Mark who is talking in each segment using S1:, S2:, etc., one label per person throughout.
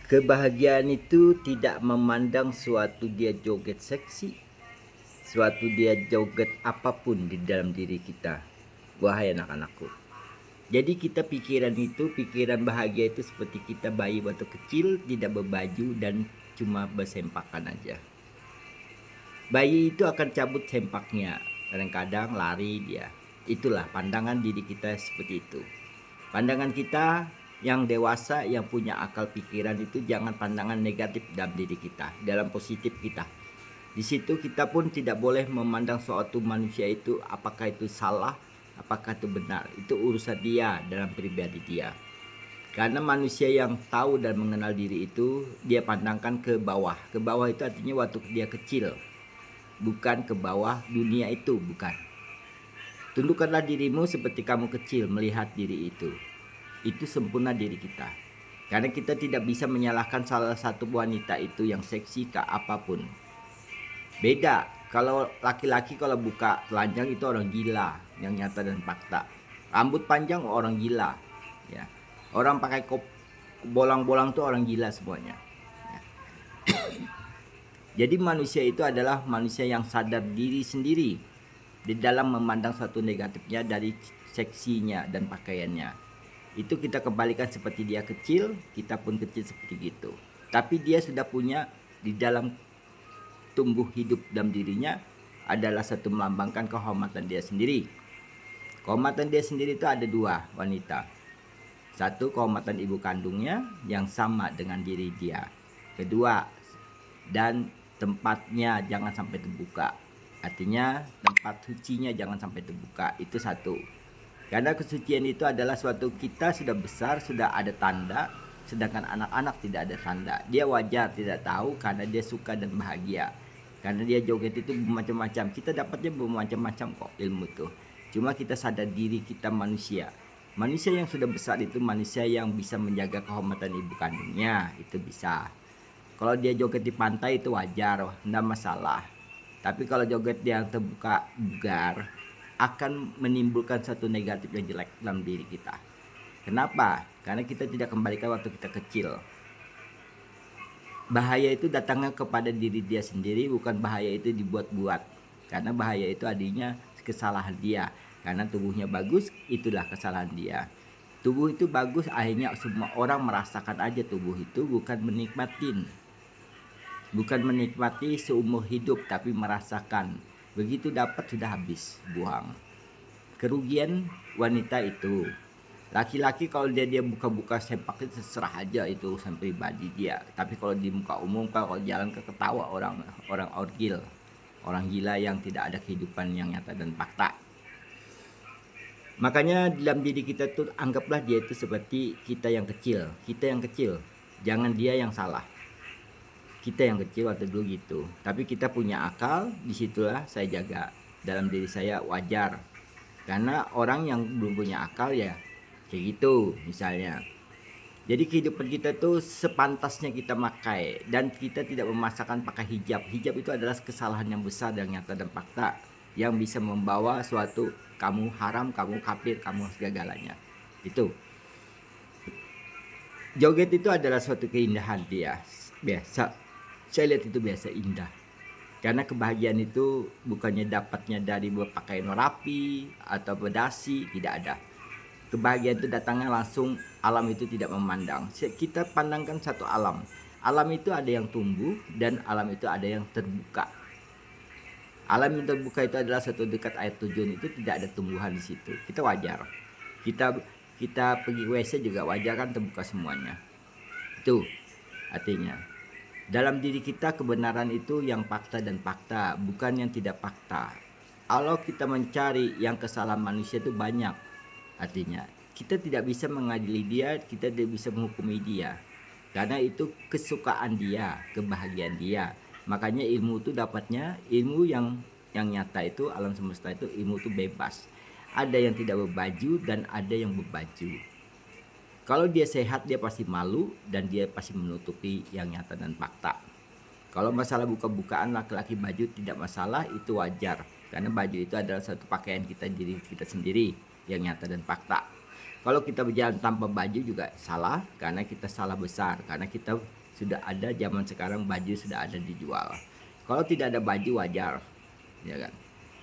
S1: Kebahagiaan itu tidak memandang suatu dia joget seksi, suatu dia joget apapun di dalam diri kita. Wahai anak-anakku. Jadi kita pikiran bahagia itu seperti kita bayi waktu kecil tidak berbaju dan cuma bersempakan aja. Bayi itu akan cabut sempaknya, kadang-kadang lari dia. Itulah pandangan diri kita seperti itu. Pandangan kita yang dewasa yang punya akal pikiran itu jangan pandangan negatif dalam diri kita, dalam positif kita. Di situ kita pun tidak boleh memandang suatu manusia itu apakah itu salah, apakah itu benar. Itu urusan dia dalam pribadi dia. Karena manusia yang tahu dan mengenal diri itu dia pandangkan ke bawah. Ke bawah itu artinya waktu dia kecil. Bukan ke bawah dunia itu, bukan. Tundukkanlah dirimu seperti kamu kecil melihat diri itu. Itu sempurna diri kita. Karena kita tidak bisa menyalahkan salah satu wanita itu yang seksi ke apapun. Beda, kalau laki-laki kalau buka telanjang itu orang gila, yang nyata dan fakta. Rambut panjang orang gila, ya. Orang pakai bolang-bolang tuh orang gila semuanya. Ya. Jadi manusia itu adalah manusia yang sadar diri sendiri di dalam memandang satu negatifnya dari seksinya dan pakaiannya. Itu kita kembalikan seperti dia kecil, kita pun kecil seperti itu. Tapi dia sudah punya di dalam tumbuh hidup dalam dirinya adalah satu melambangkan kehormatan dia sendiri. Kehormatan dia sendiri itu ada dua wanita. Satu, kehormatan ibu kandungnya yang sama dengan diri dia. Kedua, dan tempatnya jangan sampai terbuka. Artinya tempat sucinya jangan sampai terbuka. Itu satu. Karena kesucian itu adalah suatu kita sudah besar, sudah ada tanda. Sedangkan anak-anak tidak ada tanda. Dia wajar tidak tahu karena dia suka dan bahagia. Karena dia joget itu bermacam-macam. Kita dapatnya bermacam-macam kok ilmu tuh. Cuma kita sadar diri kita manusia. Manusia yang sudah besar itu manusia yang bisa menjaga kehormatan ibu kandungnya. Itu bisa. Kalau dia joget di pantai itu wajar, tidak masalah. Tapi kalau joget yang terbuka bugar akan menimbulkan satu negatif yang jelek dalam diri kita. Kenapa? Karena kita tidak kembalikan waktu kita kecil. Bahaya itu datangnya kepada diri dia sendiri, bukan bahaya itu dibuat-buat. Karena bahaya itu adanya kesalahan dia. Karena tubuhnya bagus, itulah kesalahan dia. Tubuh itu bagus, akhirnya semua orang merasakan aja tubuh itu, bukan menikmatin. Bukan menikmati seumur hidup, tapi merasakan. Begitu dapat sudah habis, buang. Kerugian wanita itu. Laki-laki kalau dia buka-buka sempak itu terserah aja, itu urusan pribadi dia. Tapi kalau di muka umum, kalau jalan ketawa orang orgil, orang gila yang tidak ada kehidupan yang nyata dan fakta. Makanya dalam diri kita tuh anggaplah dia itu seperti kita yang kecil. Kita yang kecil, jangan dia yang salah. Kita yang kecil waktu dulu gitu. Tapi kita punya akal, disitulah saya jaga. Dalam diri saya wajar. Karena orang yang belum punya akal ya kayak gitu misalnya. Jadi kehidupan kita tuh sepantasnya kita pakai. Dan kita tidak memaksakan pakai hijab. Hijab itu adalah kesalahan yang besar dan nyata dan fakta. Yang bisa membawa suatu kamu haram, kamu kafir, kamu segalanya. Itu. Joget itu adalah suatu keindahan dia. Biasa. Saya lihat itu biasa indah. Karena kebahagiaan itu bukannya dapatnya dari berpakaian rapi atau berdasi, tidak ada. Kebahagiaan itu datangnya langsung, alam itu tidak memandang. Kita pandangkan satu alam. Alam itu ada yang tumbuh dan alam itu ada yang terbuka. Alam yang terbuka itu adalah satu dekat air terjun, itu tidak ada tumbuhan di situ. Kita wajar. Kita pergi WC juga wajar kan, terbuka semuanya. Itu artinya. Dalam diri kita kebenaran itu yang fakta dan fakta, bukan yang tidak fakta. Kalau kita mencari yang kesalahan manusia itu banyak. Artinya kita tidak bisa mengadili dia, kita tidak bisa menghukumi dia. Karena itu kesukaan dia, kebahagiaan dia. Makanya ilmu itu dapatnya, ilmu yang nyata itu, alam semesta itu, ilmu itu bebas. Ada yang tidak berbaju dan ada yang berbaju. Kalau dia sehat dia pasti malu dan dia pasti menutupi yang nyata dan fakta. Kalau masalah buka-bukaan laki-laki baju tidak masalah, itu wajar. Karena baju itu adalah satu pakaian kita, diri kita sendiri yang nyata dan fakta. Kalau kita berjalan tanpa baju juga salah, karena kita salah besar, karena kita sudah ada zaman sekarang baju sudah ada dijual. Kalau tidak ada baju wajar, ya kan?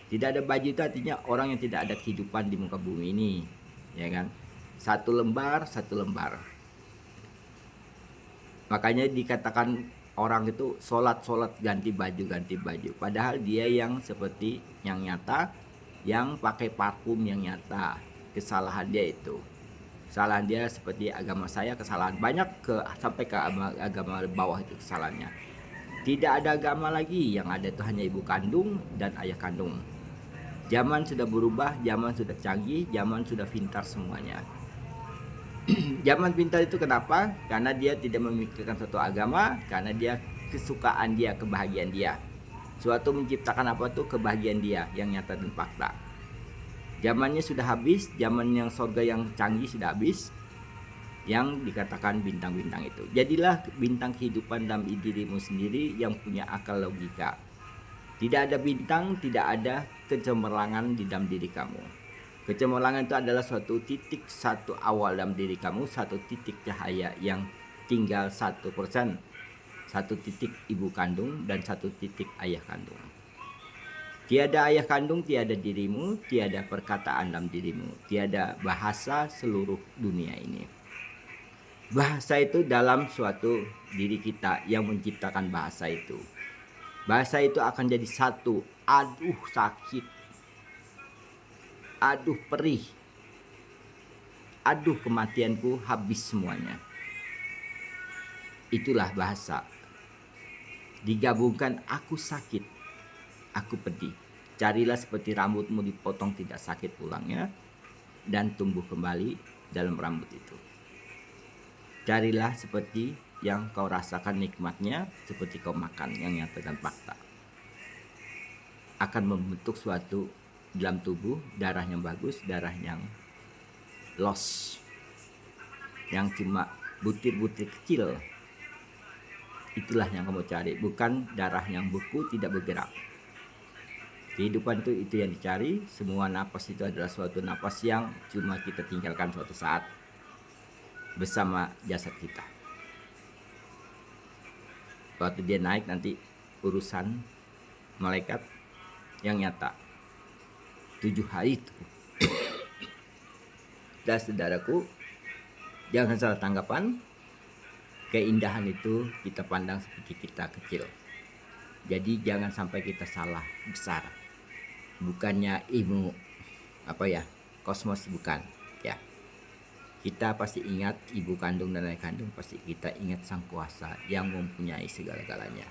S1: Tidak ada baju itu artinya orang yang tidak ada kehidupan di muka bumi ini, ya kan? Satu lembar, satu lembar. Makanya dikatakan orang itu sholat ganti baju. Padahal dia yang seperti yang nyata, yang pakai parfum yang nyata. Kesalahan dia itu. Kesalahan dia seperti agama saya, kesalahan banyak sampai ke agama bawah itu kesalahannya. Tidak ada agama lagi, yang ada itu hanya ibu kandung dan ayah kandung. Zaman sudah berubah, zaman sudah canggih, zaman sudah pintar semuanya. Zaman pintar itu kenapa? Karena dia tidak memikirkan suatu agama, karena dia kesukaan dia, kebahagiaan dia. Suatu menciptakan apa tuh kebahagiaan dia yang nyata dan fakta. Zamannya sudah habis, zaman yang surga yang canggih sudah habis, yang dikatakan bintang-bintang itu. Jadilah bintang kehidupan dalam dirimu sendiri yang punya akal logika. Tidak ada bintang, tidak ada kecemerlangan di dalam diri kamu. Kecemerlangan itu adalah suatu titik satu awal dalam diri kamu, satu titik cahaya yang tinggal 1%. Satu titik ibu kandung dan satu titik ayah kandung. Tiada ayah kandung, tiada dirimu, tiada perkataan dalam dirimu, tiada bahasa seluruh dunia ini. Bahasa itu dalam suatu diri kita yang menciptakan bahasa itu. Bahasa itu akan jadi satu. Aduh sakit, aduh perih, aduh kematianku habis semuanya. Itulah bahasa. Digabungkan aku sakit, aku pedih. Carilah seperti rambutmu dipotong tidak sakit pulangnya dan tumbuh kembali dalam rambut itu. Carilah seperti yang kau rasakan nikmatnya, seperti kau makan yang nyata dan fakta. Akan membentuk suatu dalam tubuh, darah yang bagus, darah yang loss, yang cuma butir-butir kecil. Itulah yang kamu cari, bukan darah yang beku tidak bergerak. Kehidupan itu yang dicari. Semua napas itu adalah suatu napas yang cuma kita tinggalkan suatu saat bersama jasad kita. Waktu dia naik nanti urusan malaikat yang nyata 7 hari itu. Dan saudaraku, jangan salah tanggapan. Keindahan itu kita pandang seperti kita kecil. Jadi jangan sampai kita salah besar. Bukannya ilmu kosmos, bukan ya. Kita pasti ingat ibu kandung dan ayah kandung, pasti kita ingat sang kuasa yang mempunyai segala-galanya.